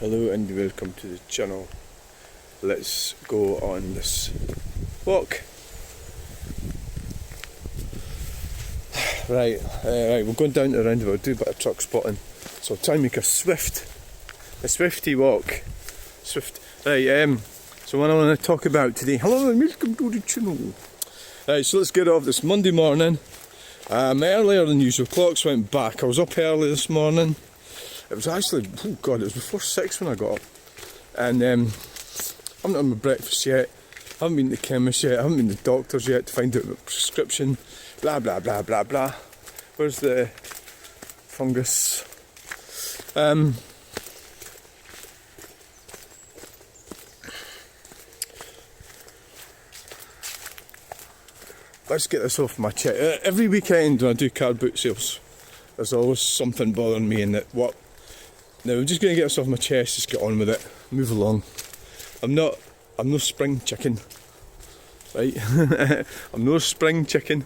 Hello and welcome to the channel. Let's go on this walk. Right, we're going down to the roundabout, do a bit of truck spotting. So I'll try and make a swifty walk. Right, so what I want to talk about today. Hello and welcome to the channel. Right, so let's get off this Monday morning. Earlier than usual, clocks went back. I was up early this morning. It was actually, oh god, it was before 6 when I got up. And I haven't had my breakfast yet. I haven't been to the chemist yet. I haven't been to the doctor's yet to find out my prescription. Blah blah blah blah blah. Where's the fungus? Let's get this off my chest. Every weekend when I do car boot sales, there's always something bothering me, and that now I'm just going to get this off my chest, just get on with it, move along. I'm no spring chicken, right? I'm no spring chicken.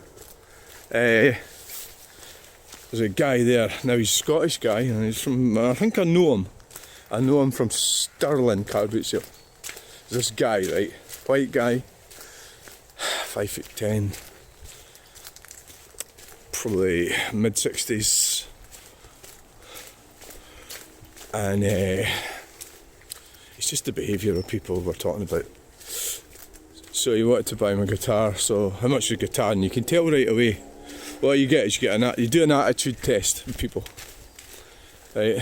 There's a guy there, now he's a Scottish guy, and he's from, I think I know him. I know him from Stirling car boot sale. There's this guy, right, white guy, 5'10", probably mid-60s. And it's just the behaviour of people we're talking about. So he wanted to buy my guitar. So how much is your guitar? And you can tell right away. What you get is you do an attitude test with people, right?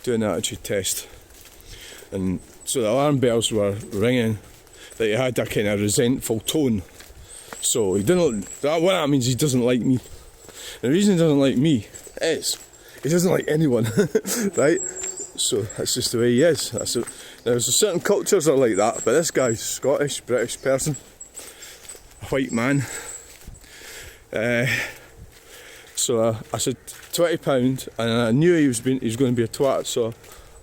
Do an attitude test, and so the alarm bells were ringing. That he had a kind of resentful tone. So he didn't. What that means, he doesn't like me. And the reason he doesn't like me is he doesn't like anyone, right? So that's just the way he is. There's certain cultures that are like that, but this guy's Scottish, British person, a white man. So I said £20, and I knew he was going to be a twat, so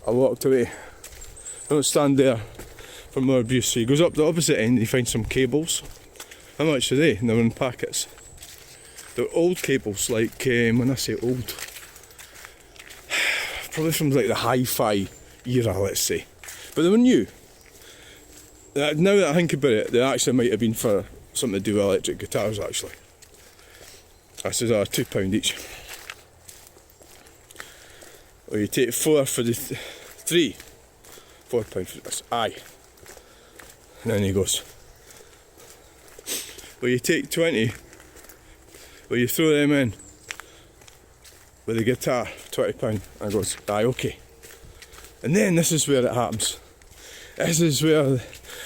I walked away. I don't stand there for more abuse. So he goes up the opposite end and he finds some cables. How much are they? And they're in packets. They're old cables, like when I say old, probably from like the hi-fi era, let's say. But they were new. Now that I think about it, they actually might have been for something to do with electric guitars, actually. I said, £2 each. Or you take 4 for the 3. £4 for this. Aye. And then he goes, will you take 20? Will you throw them in with the guitar, £20? I goes, aye, okay. And then this is where it happens. This is where,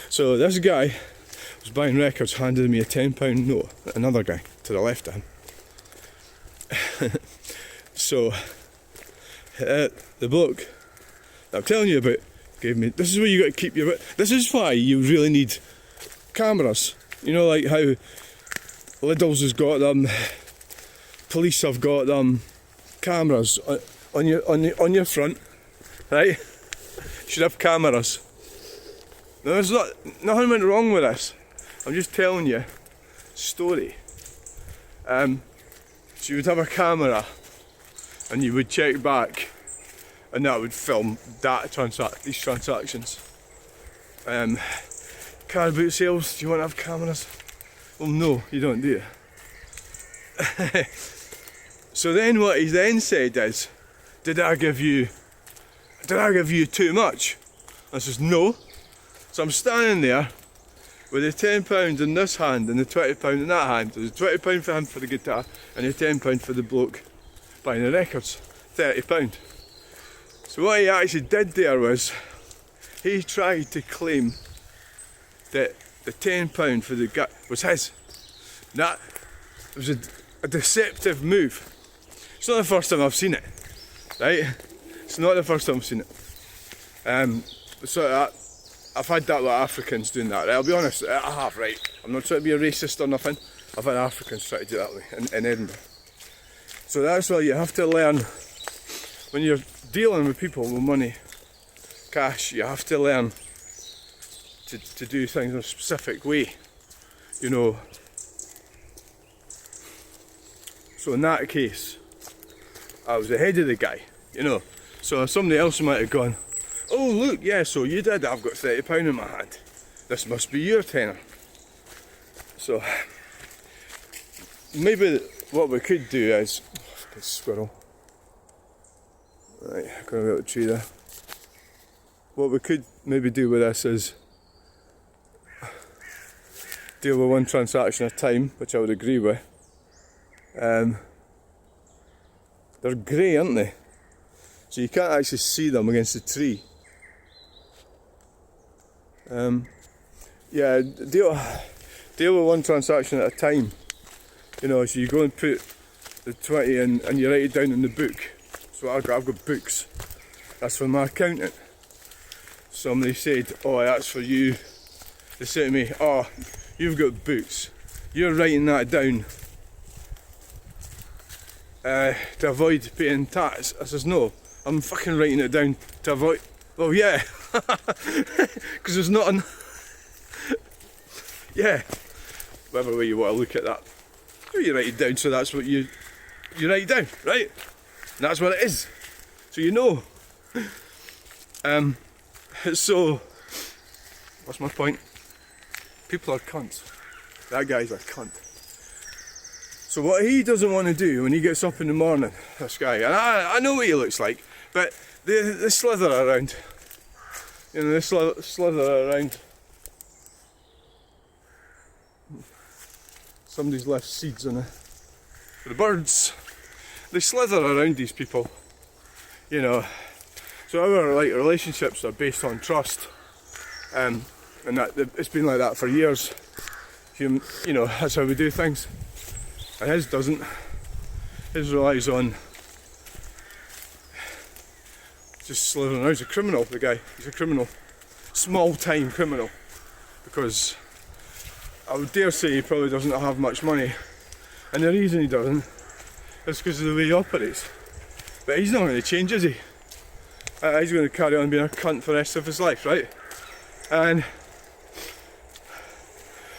so this guy was buying records, handed me a £10 note, another guy to the left of him. So, the bloke that I'm telling you about gave me, this is where you got to keep your, this is why you really need cameras. You know, like how Lidl's has got them, police have got them, cameras on your front, right? You should have cameras. Now there's nothing went wrong with this. I'm just telling you, story. So you would have a camera, and you would check back, and that would film these transactions. Car boot sales, do you want to have cameras? Well, no, you don't, do you? So then what he then said is, did I give you too much? I says, no. So I'm standing there with the £10 in this hand and the £20 in that hand. There's £20 for him for the guitar and the £10 for the bloke buying the records. £30. So what he actually did there was, he tried to claim that the £10 for the guy was his. That was a deceptive move. It's not the first time I've seen it, right? It's not the first time I've seen it. So I've had that with Africans doing that, right? I'll be honest, I have, right? I'm not trying to be a racist or nothing. I've had Africans try to do that way in Edinburgh. So that's why you have to learn, when you're dealing with people with money, cash, you have to learn to do things in a specific way, you know. So in that case, I was ahead of the guy, you know. So somebody else might have gone, Oh look, yeah, so you did. I've got £30 in my hand. This must be your tenner. So maybe what we could do is, oh, squirrel. Right, going to the tree there. What we could maybe do with this is deal with one transaction at a time, which I would agree with. They're grey, aren't they? So you can't actually see them against the tree. Yeah, deal with one transaction at a time. You know, so you go and put the 20 in and you write it down in the book. So I've got books. That's for my accountant. Somebody said, oh, that's for you. They said to me, oh, you've got books. You're writing that down to avoid paying tax. I says, no, I'm fucking writing it down to avoid. Well, yeah, because there's not an. Yeah, whatever way you want to look at that. So you write it down, so that's what you write it down, right? And that's what it is. So you know. So, what's my point? People are cunts. That guy's a cunt. So what he doesn't want to do when he gets up in the morning, this guy, and I know what he looks like, but they slither around. You know, they slither around. Somebody's left seeds on it. For the birds, they slither around these people. You know, so our like relationships are based on trust, and that it's been like that for years. You know, that's how we do things. And his doesn't. His relies on just slithering around. He's a criminal, the guy. He's a criminal. Small-time criminal. Because I would dare say he probably doesn't have much money. And the reason he doesn't is because of the way he operates. But he's not going to change, is he? He's going to carry on being a cunt for the rest of his life, right? And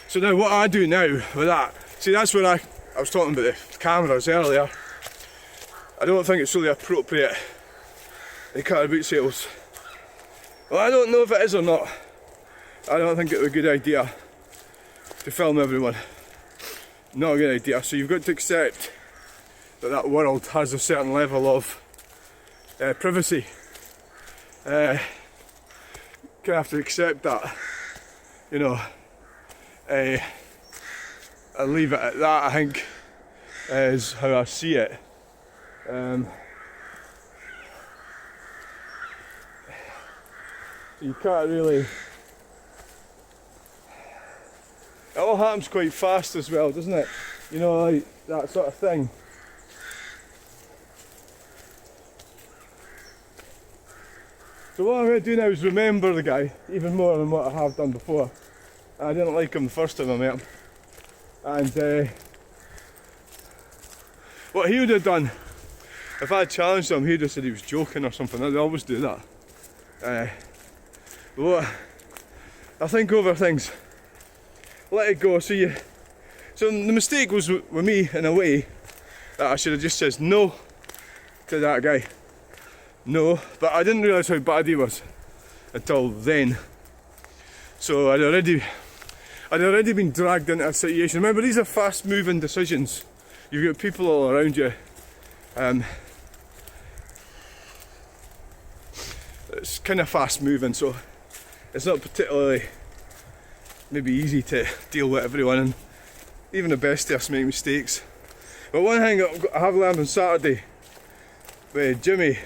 so now what I do now with that, see, that's where I was talking about the cameras earlier. I don't think it's really appropriate in car boot sales. Well, I don't know if it is or not. I don't think it was a good idea to film everyone. Not a good idea. So you've got to accept that world has a certain level of privacy. Kind of have to accept that. You know. I'll leave it at that, I think, is how I see it. You can't really. It all happens quite fast as well, doesn't it? You know, like that sort of thing. So what I'm going to do now is remember the guy even more than what I have done before. I didn't like him the first time I met him. And what he would have done, if I had challenged him, he'd have said he was joking or something. They always do that. But I think over things. Let it go. So the mistake was with me in a way that I should have just said no to that guy. No, but I didn't realise how bad he was until then. So I'd already been dragged into a situation. Remember, these are fast moving decisions. You've got people all around you. It's kind of fast moving, so it's not particularly maybe easy to deal with everyone, and even the best of us make mistakes. But one thing I have learned on Saturday with Jimmy,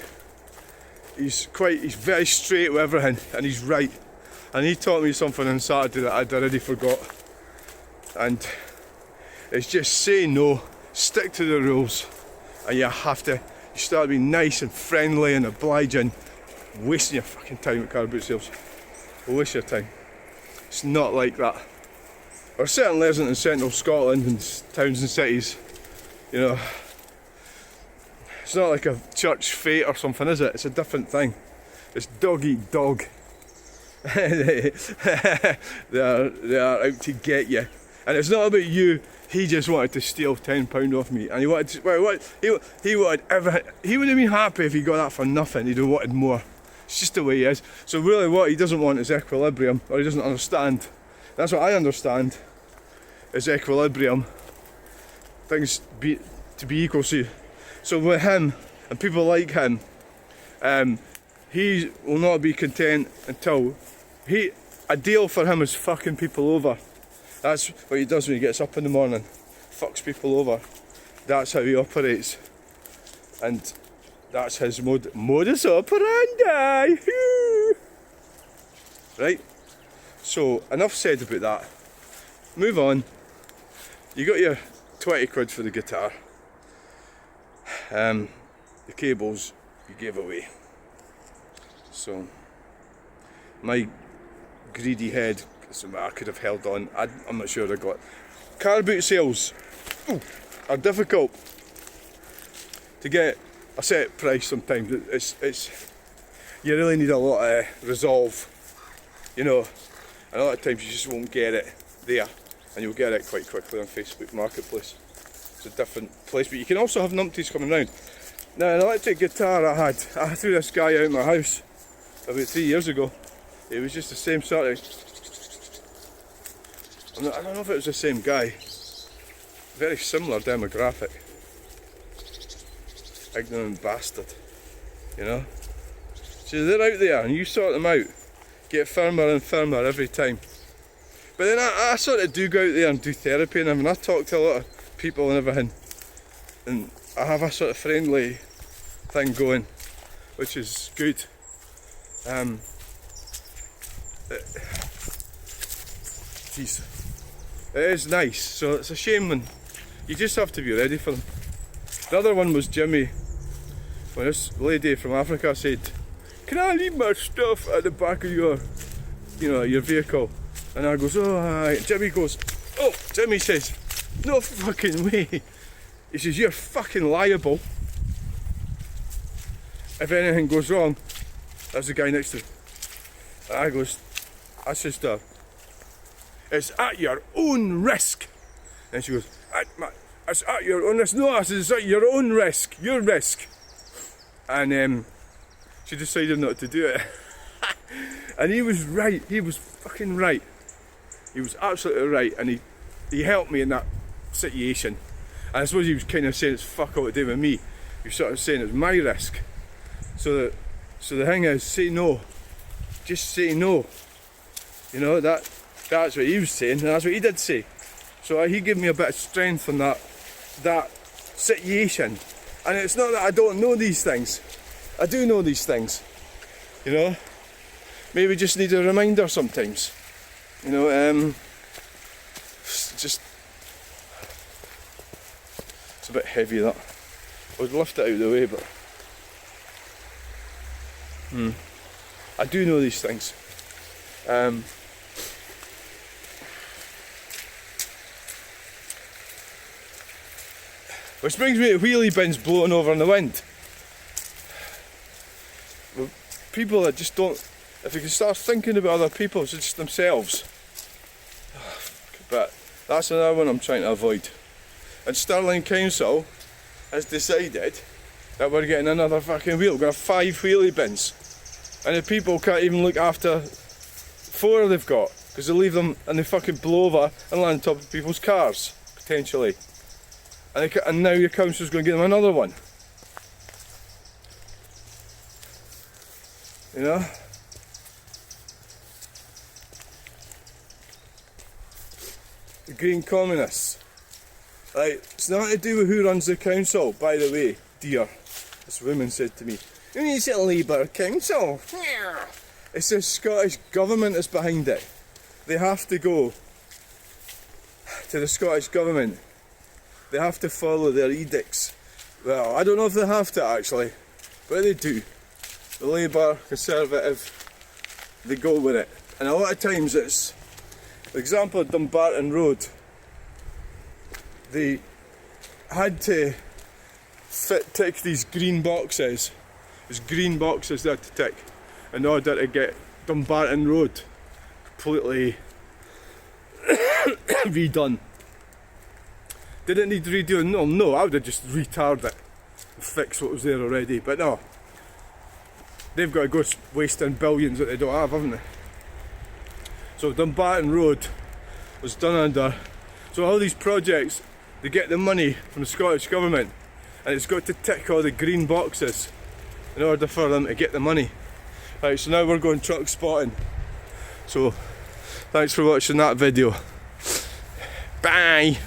he's very straight with everything, and he's right. And he taught me something on Saturday that I'd already forgot. And it's just say no, stick to the rules, and you start being nice and friendly and obliging, wasting your fucking time at car boot sales. Waste your time. It's not like that. Or certainly isn't in central Scotland and towns and cities. You know, it's not like a church fete or something, is it? It's a different thing. It's dog eat dog. they are out to get you, and it's not about you. He just wanted to steal £10 off me, and he wanted to, he wanted everything. He would have been happy if he got that for nothing. He'd have wanted more. It's just the way he is. So really what he doesn't want is equilibrium, or he doesn't understand. That's what I understand, is equilibrium. Things to be equal. So with him, and people like him, he will not be content until a deal for him is fucking people over. That's what he does when he gets up in the morning. Fucks people over. That's how he operates. And that's his modus operandi. Right? So, enough said about that. Move on. You got your 20 quid for the guitar. The cables you gave away. So, my greedy head, I could have held on. I'm not sure I got. Car boot sales are difficult to get a set price sometimes. It's you really need a lot of resolve, you know, and a lot of times you just won't get it there, and you'll get it quite quickly on Facebook Marketplace. It's a different place, but you can also have numpties coming round. Now, an electric guitar I threw this guy out of my house about 3 years ago. It was just the same sort of, I don't know if it was the same guy. Very similar demographic. Ignorant bastard, you know. So they're out there and you sort them out. Get firmer and firmer every time. But then I sort of do go out there and do therapy and everything. I talk to a lot of people and everything. And I have a sort of friendly thing going, which is good. Jeez. It is nice, so it's a shame when you just have to be ready for them. The other one was Jimmy, when this lady from Africa said, "Can I leave my stuff at the back of your vehicle?" And I goes, "Oh, aye." Jimmy says, "No fucking way." He says, "You're fucking liable if anything goes wrong." That's the guy next to me. And I says to her, "It's at your own risk." And she goes, "It's at your own risk." No, I said, "It's at your own risk, your risk." And she decided not to do it. And he was right, he was fucking right. He was absolutely right, and he helped me in that situation. And I suppose he was kind of saying it's fuck all to do with me. He was sort of saying it's my risk. So the thing is, say no. Just say no. You know, that's what he was saying, and that's what he did say. So he gave me a bit of strength on that situation. And it's not that I don't know these things. I do know these things. You know? Maybe just need a reminder sometimes. You know, it's a bit heavy, that. I would lift it out of the way, but I do know these things. Which brings me to wheelie bins blowing over in the wind. Well, people that just don't, if you can start thinking about other people, it's just themselves. But that's another one I'm trying to avoid. And Stirling Council has decided that we're getting another fucking wheel. We're going to have 5 wheelie bins. And the people can't even look after 4 they've got, because they leave them and they fucking blow over and land on top of people's cars, potentially. And now your council's going to give them another one. You know? The Green Communists. Right, it's nothing to do with who runs the council, by the way, dear. This woman said to me, "It's a Labour council." It's the Scottish Government that's behind it. They have to go to the Scottish Government. They have to follow their edicts. Well, I don't know if they have to actually, but they do. The Labour, Conservative, they go with it. And a lot of times it's, for example, Dumbarton Road, they had to tick these green boxes. There's green boxes they had to tick in order to get Dumbarton Road completely redone. Did it need redoing? No, I would have just retarded it and fixed what was there already, but no. they've got to go wasting billions that they don't have, haven't they? So Dumbarton Road was done under. So all these projects, they get the money from the Scottish Government, and it's got to tick all the green boxes in order for them to get the money. Right, so now we're going truck spotting. So thanks for watching that video. Bye!